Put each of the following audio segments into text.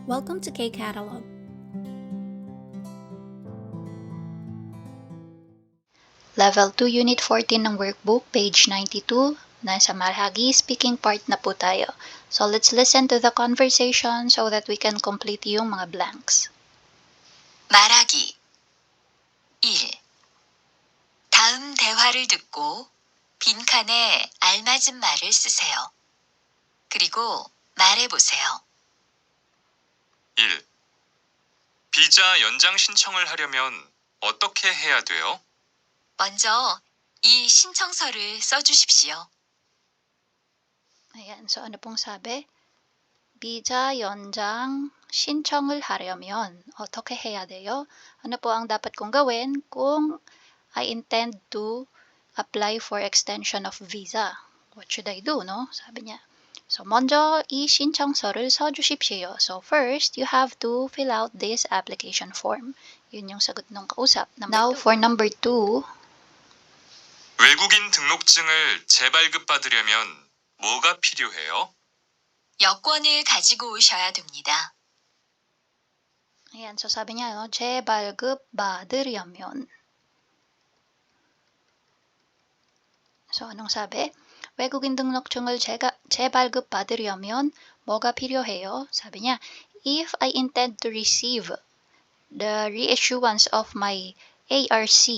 Welcome to K-Catalog. Level 2, Unit 14 ng workbook, page 92. Nasa Marhagi speaking part na po tayo. So let's listen to the conversation so that we can complete yung mga blanks. 말하기 1. 다음 대화를 듣고 빈칸에 알맞은 말을 쓰세요. 그리고 말해보세요. 1. 비자 연장 신청을 하려면 어떻게 해야 돼요? 먼저 이 신청서를 써주십시오. Ayan, so ano pong sabi? Visa 연장 신청을 하려면 어떻게 해야 돼요? Ano po ang dapat kong gawin kung I intend to apply for extension of visa? What should I do, no? Sabi niya. So, 먼저 이 신청서를 써주십시오. So, first, you have to fill out this application form. Yun yung sagot ng kausap. Now, for number 2, 외국인 등록증을 재발급받으려면 뭐가 필요해요? 여권을 가지고 오셔야 됩니다. ayan, so sabi niya, no, 재발급 받으려면. So, anong sabi? 외국인 등록증을 재발급 받으려면 뭐가 필요해요? 사비 niya, if I intend to receive the reissuance of my ARC,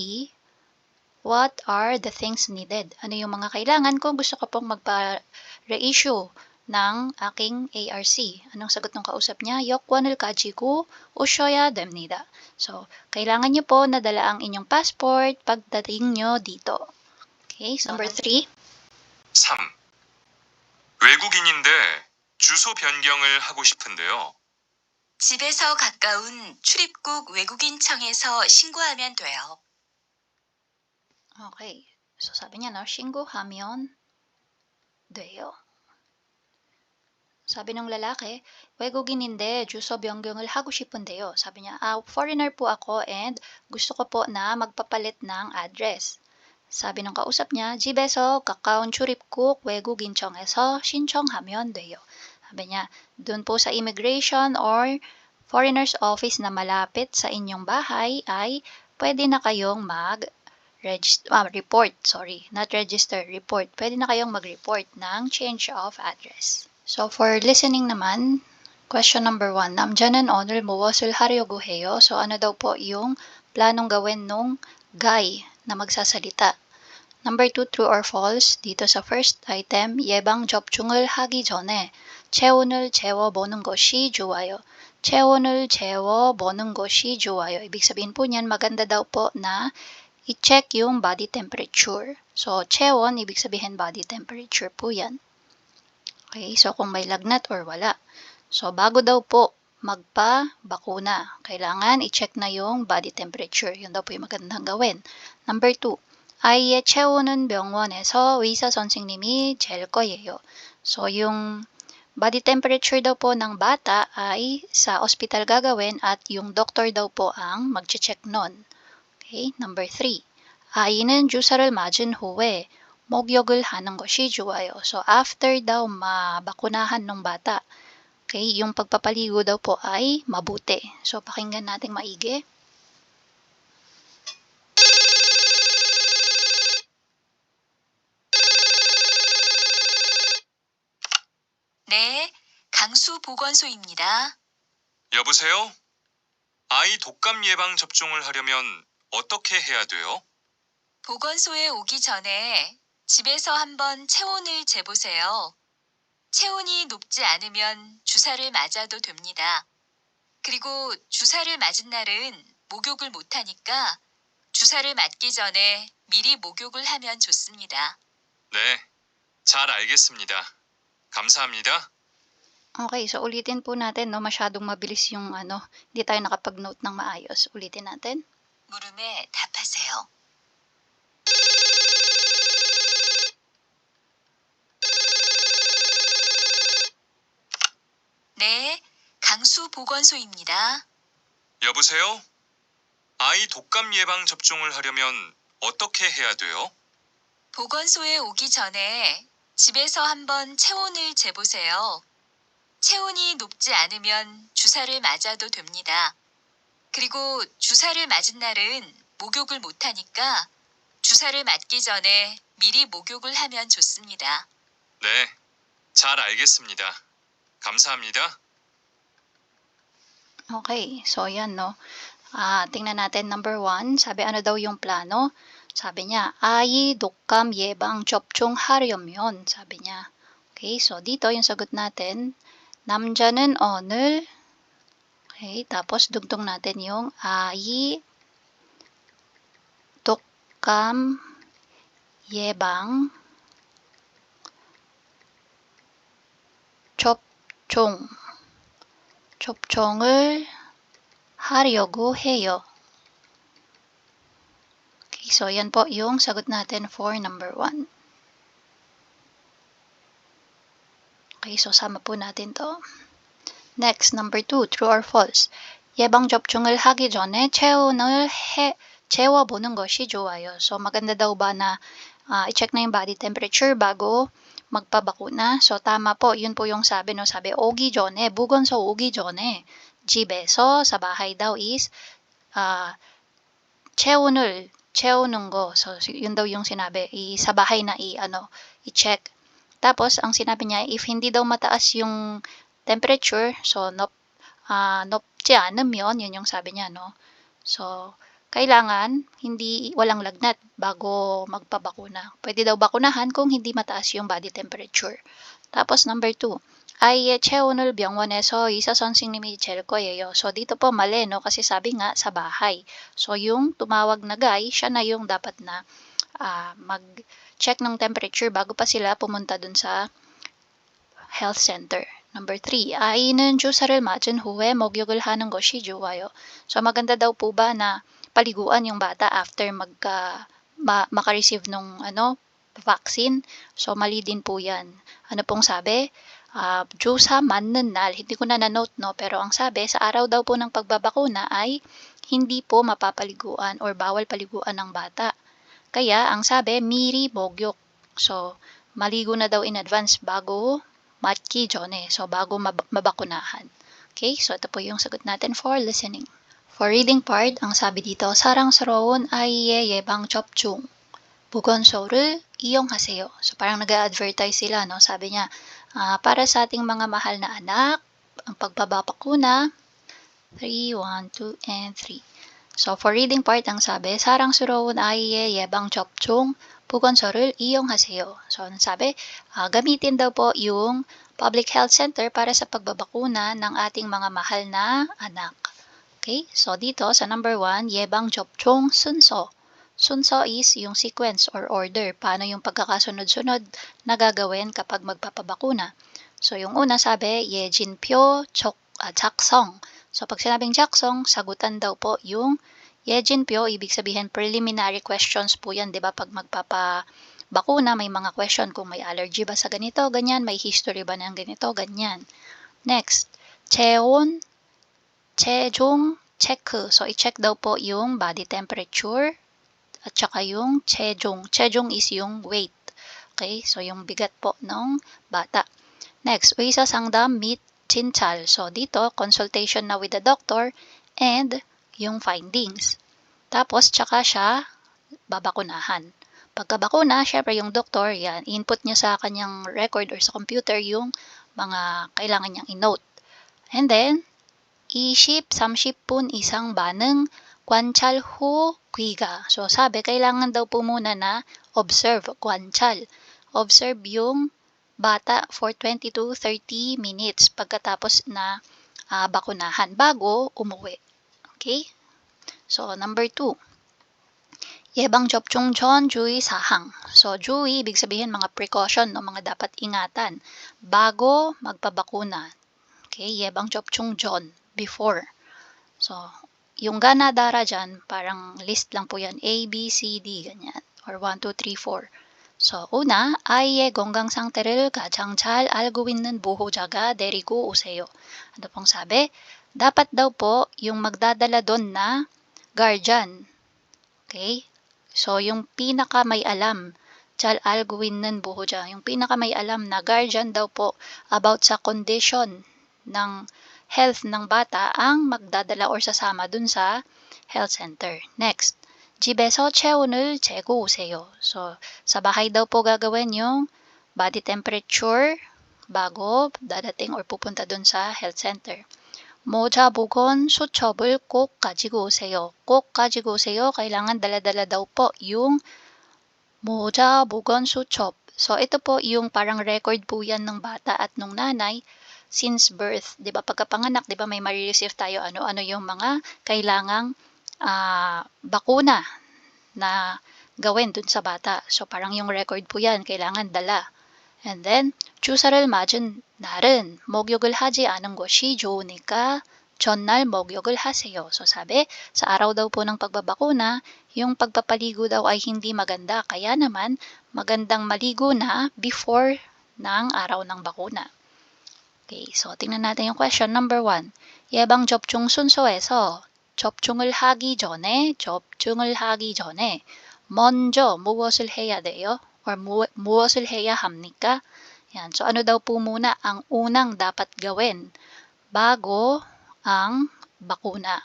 what are the things needed? Ano yung mga kailangan kung gusto ko pong magpa-reissue ng aking ARC? Anong sagot ng kausap niya? 여권을 가지고 오셔야 됩니다. So, kailangan niyo po nadala ang inyong passport pagdating niyo dito. Okay, so number 3. 3. 외국인인데 주소 변경을 하고 싶은데요. 집에서 가까운 출입국 외국인청에서 신고하면 돼요. Okay. So, sabi niya, no, 신고하면 돼요. 사비 ng lalaki, 외국인인데 주소 변경을 하고 싶은데요. Sabi niya, foreigner po ako and gusto ko po na magpapalit ng address. 사비 ng kausap niya, 집에서 가까운 출입국 외국인청에서 신청하면 돼요. Sabi niya, dun po sa immigration or foreigners office na malapit sa inyong bahay ay pwede na kayong report, not register, report. Pwede na kayong mag-report ng change of address. So, for listening naman, question number 1, 남자는 오늘 무엇을 하려고 해요? So, ano daw po yung planong gawin nung guy na magsasalita? Number 2, true or false? Dito sa first item, 예방 접종을 하기 전에 체온을 재워보는 것이 좋아요. 체온을 재워보는 것이 좋아요. Ibig sabihin po niyan, maganda daw po na i-check yung body temperature. So, 체온, ibig sabihin body temperature po yan. Okay, so kung may lagnat or wala. So, bago daw po magpa-bakuna, kailangan i-check na yung body temperature. Yun daw po yung magandang gawin. Number 2, 아이의 체온은 병원에서 의사 선생님이 잴 거예요. So, yung body temperature daw po ng bata ay sa ospital gagawin at yung doctor daw po ang mag-check nun. Okay, number 3. 아이는 주사를 맞은 후에 목욕을 하는 것이 좋아요. So, after daw mabakunahan ng bata, okay, yung pagpapaligo daw po ay mabuti. So, pakinggan natin maigi. 네, 강수보건소입니다. 여보세요? 아이 독감 예방 접종을 하려면 어떻게 해야 돼요? 보건소에 오기 전에 집에서 한번 체온을 재보세요. 체온이 높지 않으면 주사를 맞아도 됩니다. 그리고 주사를 맞은 날은 목욕을 못하니까 주사를 맞기 전에 미리 목욕을 하면 좋습니다. 네, 잘 알겠습니다. 감사합니다. Okay, so ulitin po natin, no, masyadong mabilis yung hindi tayo nakapag-note ng maayos. Ulitin natin. 물음에 답하세요. 네, 강수보건소입니다. 여보세요? 아이 독감 예방 접종을 하려면 어떻게 해야 돼요? 보건소에 오기 전에 집에서 한번 체온을 재보세요. 체온이 높지 않으면 주사 주사를 맞아도 됩니다. 그리고 주사를 맞은 날은 목욕을 못하니까 주사를 맞기 전에 미리 목욕을 하면 좋습니다. 네, 잘 알겠습니다. 감사합니다. Okay, so yan no. Tingnan natin number 1. Sabi ano daw yung plano? Sabi niya, 아이 독감 예방 접종하려면. Sabi niya. Okay, so dito yung sagot natin. 남자는 오늘. Okay, tapos dugtong natin yung 아이 독감 예방 접종을 하려고 해요. Okay, so yan po yung sagot natin for number 1. Okay, so sama po natin to. Next, number 2, true or false? 예방 접종을 하기 전에 재워보는 것이 좋아요. So maganda daw ba na i-check na yung body temperature bago magpabakuna? So tama po, yun po yung sabi, no? Sabi, 오기 전에, 보건소 오기 전에, 집에서, sa bahay daw is, 채우는 ko. So yun daw yung sinabi, sa bahay na i-check. Tapos, ang sinabi niya, if hindi daw mataas yung temperature, so 높지 않으면, yun yung sabi niya, no? So, kailangan walang lagnat bago magpabakuna. Pwede daw bakunahan kung hindi mataas yung body temperature. Tapos number 2, 아이의 체온을 병원에서 의사 선생님이 잴 거예요. So dito po mali, no? Kasi sabi nga sa bahay. So yung tumawag na guy, siya na yung dapat na mag-check ng temperature bago pa sila pumunta dun sa health center. Number 3, 아이는 주사를 맞은 후에 목욕을 하는 것이 좋아요. So maganda daw po ba na paliguan yung bata after maka-receive nung vaccine? So mali din po yan. Ano pong sabi? 주사 맞는 날, hindi ko na na-note, no? Pero ang sabi, sa araw daw po ng pagbabakuna ay hindi po mapapaliguan or bawal paliguan ng bata. Kaya ang sabi, 미리 목욕. So maligo na daw in advance bago 맞기 전에. So bago mabakunahan. Okay, so ito po yung sagot natin for listening. For reading part, ang sabi dito, 사랑스러운 아이의 예방 접종, 보건소를 이용하세요. So parang nag-advertise sila, no? Sabi niya, para sa ating mga mahal na anak, ang pagbabakuna, 3, 1, 2, and 3. So for reading part, ang sabi, 사랑스러운 아이의 예방 접종, 보건소를 이용하세요. So ang sabi, gamitin daw po yung public health center para sa pagbabakuna ng ating mga mahal na anak. Okay, so dito sa number 1, 예방 접종 순서. Sunso is yung sequence or order. Paano yung pagkakasunod-sunod na gagawin kapag magpapabakuna. So yung una sabi, 예진표 작성. So pag sinabing 작성, sagutan daw po yung 예진표, ibig sabihin preliminary questions po yan, 'di ba? Pag magpapabakuna, may mga question kung may allergy ba sa ganito, ganyan, may history ba ng ganito, ganyan. Next, 체중 체크. So i-check daw po yung body temperature at saka yung 체중. 체중 is yung weight. Okay? So yung bigat po ng bata. Next, 의사 상담 및 진찰. So dito, consultation na with the doctor and yung findings. Tapos tsaka siya babakunahan. Pagkabakuna, syempre yung doktor, yan, input niya sa kanyang record or sa computer yung mga kailangan niyang i-note. And then, 30분 이상 반응 관찰 후 귀가. So sabi, kailangan daw po muna na observe, 관찰. Observe yung bata for 20 to 30 minutes pagkatapos na bakunahan bago umuwi. Okay? So number 2. 예방 접종 전 주의 사항. So 주의, ibig sabihin mga precaution, no, mga dapat ingatan bago magpabakuna. Okay? 예방 접종 전, before. So, yung ganadara dyan, parang list lang po yan. A, B, C, D, ganyan. Or 1, 2, 3, 4. So, una, 아이의 건강 상태를 가장 잘 알고 있는 보호자가 데리고 오세요. Ano pong sabi? Dapat daw po yung magdadala doon na guardian. Okay? So, yung pinaka may alam, 잘 알고 있는 보호자, yung pinaka may alam na guardian daw po about sa condition ng health ng bata ang magdadala or sasama dun sa health center. Next, 집에서 체온을 재고 오세요. So, sa bahay daw po gagawin yung body temperature bago dadating or pupunta dun sa health center. 모자, 보건, 수첩을 꼭 가지고 오세요. 꼭 가지고 오세요. Kailangan dala-dala daw po yung 모자, 보건, 수첩. So, ito po yung parang record po yan ng bata at nung nanay since birth. Di ba, pagkapanganak, di ba, may marireceive tayo ano-ano yung mga kailangang bakuna na gawin dun sa bata. So, parang yung record po yan, kailangan dala. And then, 주사를 맞은 날은 목욕을 하지 않은 것이 좋으니까 전날 목욕을 하세요. So sabi, sa araw daw po ng pagbabakuna, yung pagpapaligo daw ay hindi maganda. Kaya naman, magandang maligo na before ng araw ng bakuna. Okay, so tingnan natin yung question number 1. 예방접종 순서에서 접종을 하기 전에 먼저 무엇을 해야 돼요? Or muwasul heya hamnika. Yan. So, ano daw po muna ang unang dapat gawin bago ang bakuna?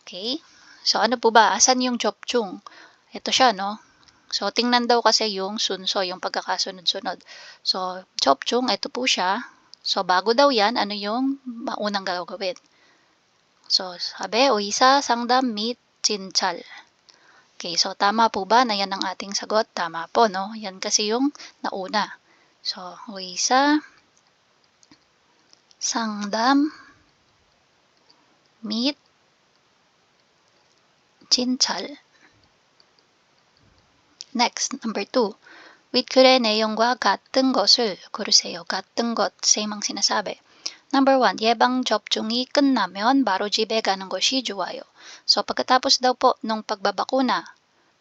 Okay? So, ano po ba? Asan yung 접종? Ito siya, no? So, tingnan daw kasi yung sunso, yung pagkakasunod-sunod. So, 접종, ito po siya. So, bago daw yan, ano yung maunang gagawin? So, sabi, 의사 상담 및 진찰. Okay, so tama po ba na yan ang ating sagot? Tama po, no? Yan kasi yung nauna. So, 의사 상담 및 진찰. Next, number 2. 윗글의 내용과 같은 것을 고르세요. 같은 것, same ang sinasabi. Number 1, 예방접종이 끝나면 바로 집에 가는 것이 좋아요. So, pagkatapos daw po nung pagbabakuna,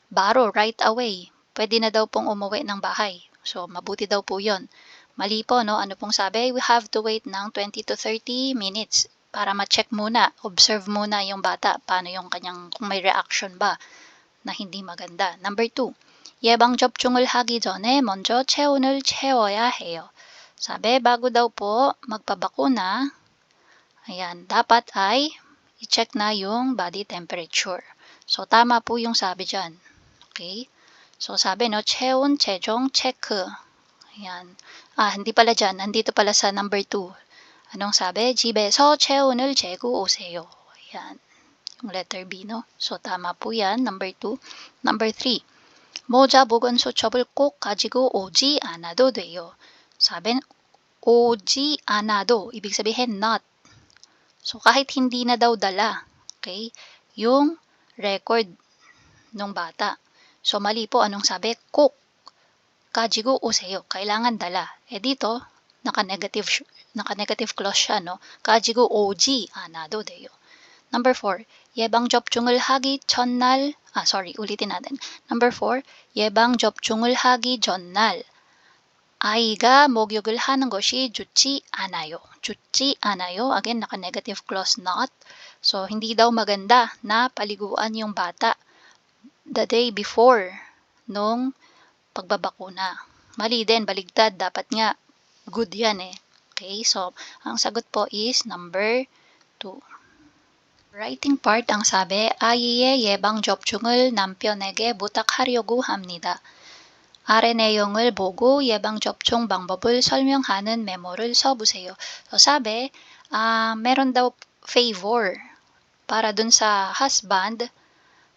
baro, right away, pwede na daw pong umuwi ng bahay. So, mabuti daw po yun. Mali po, no? Ano pong sabi? We have to wait ng 20 to 30 minutes para ma-check muna, observe muna yung bata, paano yung kanyang, kung may reaction ba na hindi maganda. Number 2, 예방접종을 하기 전에 먼저 체온을 채워야 해요. Sabi, bago daw po magpabakuna, ayan, dapat ay i-check na yung body temperature. So, tama po yung sabi dyan. Okay? So, sabi, no, 체온, 체중, 체크. Ayan. Hindi pala dyan. Nandito pala sa number 2. Anong sabi? 집에서 체온을 재고 오세요. Ayan. Yung letter B, no? So, tama po yan. Number 2. Number 3. 모자, 보건, 수첩을 꼭 가지고 오지 않아도 돼요. Sabi, 오지 않아도. Ibig sabihin, not. So, kahit hindi na daw dala. Okay? Yung record ng bata. So, mali po. Anong sabi? 꼭 가지고 오세요. Kailangan dala. Dito, naka-negative clause siya, no? 가지고 오지 않아도 돼요. Number 4, 예방접종을 하기 전날, ulitin natin. Number 4, 예방접종을 하기 전날 아이가 목욕을 하는 것이 좋지 않아요. 좋지 않아요. Again, naka-negative clause not. So, hindi daw maganda na paliguan yung bata the day before nung pagbabakuna. Mali din, baligtad. Dapat nga, good yan eh. Okay, so, ang sagot po is number 2. Writing part ang sabi, 아이의 예방접종을 남편에게 부탁하려고 합니다. 아래 내용을 보고 예방접종 방법을 설명하는 메모를 써보세요. So, sabi, meron daw favor para dun sa husband.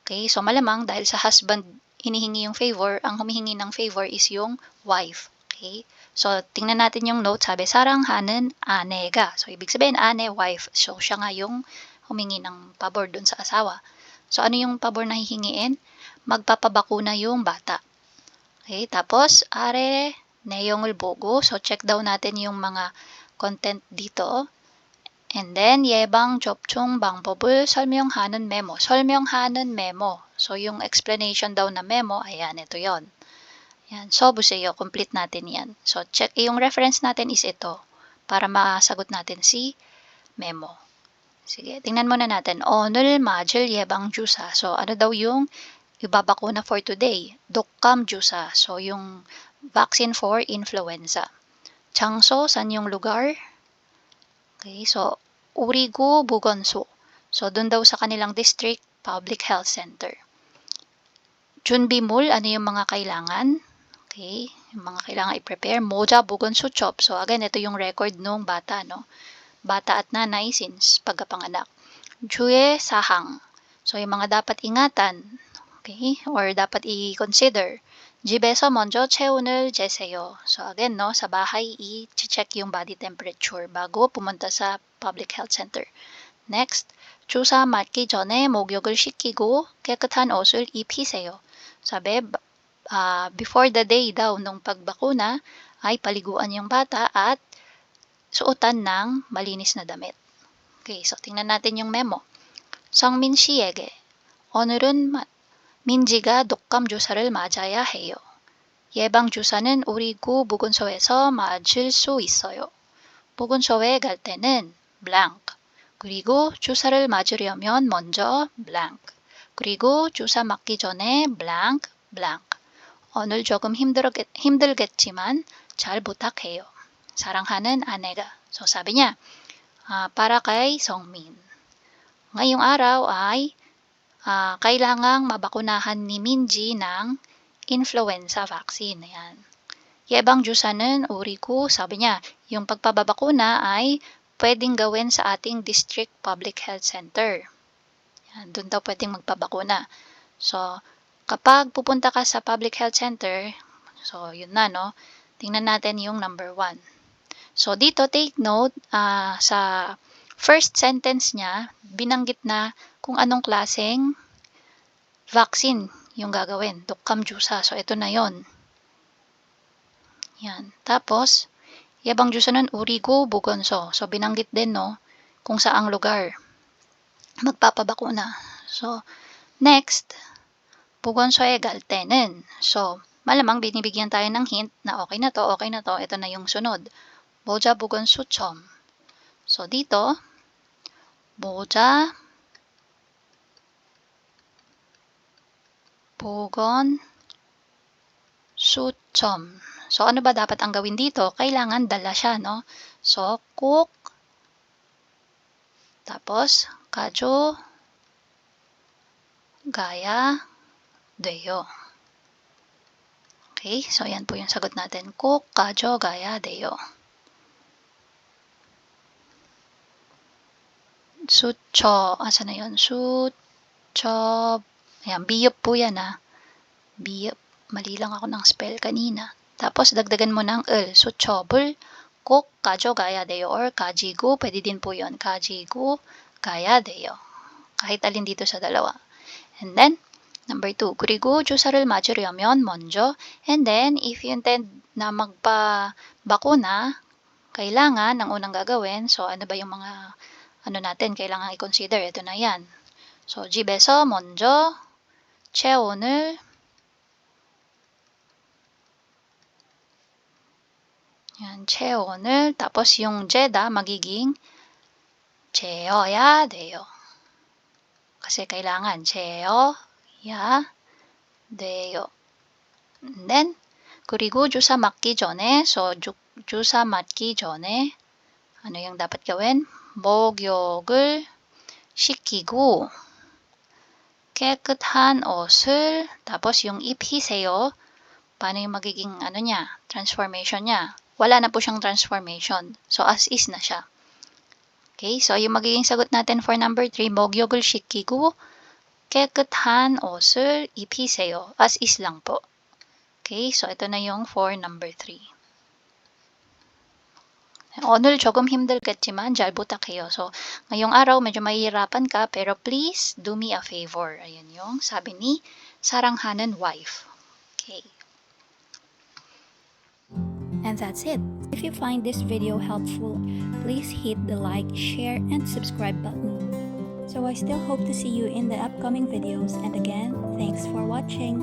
Okay, so malamang dahil sa husband hinihingi yung favor, ang humihingi ng favor is yung wife. Okay, so tingnan natin yung note. Sabi, 사랑하는 아내가. So, ibig sabihin, ane, wife. So, siya nga yung humingi ng pabor dun sa asawa. So, ano yung pabor na hihingiin? Magpapabakuna yung bata. Okay, tapos, are 내용을 보고, so check daw natin yung mga content dito. And then, 예방접종 방법을 설명하는 memo. 설명하는 memo. So, yung explanation daw na memo, ayan, ito yon. Yan, 써보세요. Complete natin yan. So, check, yung reference natin is ito para masagot natin si memo. Sige, tingnan muna natin. 오늘 맞을 예방주사. So, ano daw yung ibabakuna for today? 독감 주사. So, yung vaccine for influenza. 장소, saan yung lugar? Okay, so, Urigu Bugonso. So, dun daw sa kanilang district public health center. Junbimul, ano yung mga kailangan? Okay, yung mga kailangan i-prepare. Moja Bugonso Chop. So, again, ito yung record nung bata, no? Bata at nanay since pagkapanganak. Jue Sahang. So, yung mga dapat ingatan, okay, or dapat i-consider. 집에서 먼저 체온을 재세요. So again, no, sa bahay i-check yung body temperature bago pumunta sa public health center. Next, 주사 맞기 전에 목욕을 시키고 깨끗한 옷을 입히세요. Sabi, before the day daw nung pagbakuna ay paliguan yung bata at suotan ng malinis na damit. Okay, so tingnan natin yung memo. 성민 씨에게 오늘은 민지가 독감 주사를 맞아야 해요. 예방 주사는 우리 구 보건소에서 맞을 수 있어요. 보건소에 갈 때는 blank. 그리고 주사를 맞으려면 먼저 blank. 그리고 주사 맞기 전에 blank, blank. 오늘 조금 힘들겠지만 잘 부탁해요. 사랑하는 아내가. So sabi niya, para kay Songmin. Ngayong araw ay kailangang mabakunahan ni Minji ng influenza vaccine. Ayan. Yebang jusa는 uriku, sabi niya, yung pagpababakuna ay pwedeng gawin sa ating district public health center. Ayan, doon daw pwedeng magpabakuna. So, kapag pupunta ka sa public health center, so yun na, no? Tingnan natin yung number 1. So, dito take note, sa first sentence niya, binanggit na kung anong klaseng vaccine yung gagawin. Dokam jusa. So, ito na yon. Yan. Tapos, yabang jusa nun, urigo bugonso. So, binanggit din, no, kung saang lugar magpapabakuna. So, next, bugonsoe galtenen. So, malamang binibigyan tayo ng hint na okay na to, okay na to. Ito na yung sunod. Boja bugonso chom. So, dito, boja Bogon Suchom. So, ano ba dapat ang gawin dito? Kailangan dala siya, no? So, cook. Tapos, kajo. Gaya. Deyo. Okay, so yan po yung sagot natin. Cook, kajo, gaya, deyo. Sucho. Asa na yun? Sucho. Ayan, biyop po yan, biyop. Mali lang ako ng spell kanina. Tapos, dagdagan mo ng el. So, chobul, kok, kajo, gaya deyo, or kajigu. Pwede din po yun. Kajigu, gaya deyo. Kahit alin dito sa dalawa. And then, number 2. 그리고 주사를 맞으려면 먼저. And then, if you intend na magpabakuna, kailangan, ang unang gagawin, so ano ba yung mga, natin, kailangan i-consider. Ito na yan. So, 집에서 먼저, 체온을 yan, 체온을 tapos yung jeda magiging 재어야 돼요. Kasi kailangan 재어야 돼요. And then 그리고 주사 맞기 전에 so 주사 맞기 전에 ano yung dapat gawin? 목욕을 시키고 깨끗한 옷을 tapos yung 입히세요. Paano yung magiging niya, transformation niya? Wala na po siyang transformation. So as is na siya. Okay, so yung magiging sagot natin for number 3, 목욕을 시키고 깨끗한 옷을 입히세요. As is lang po. Okay, so ito na yung for number 3. 오늘 조금 힘들겠지만 잘 부탁해요. So, ngayong araw medyo mahihirapan ka pero please do me a favor. Ayan yung sabi ni saranghanan wife. Okay. And that's it. If you find this video helpful, please hit the like, share, and subscribe button. So I still hope to see you in the upcoming videos, and again, thanks for watching.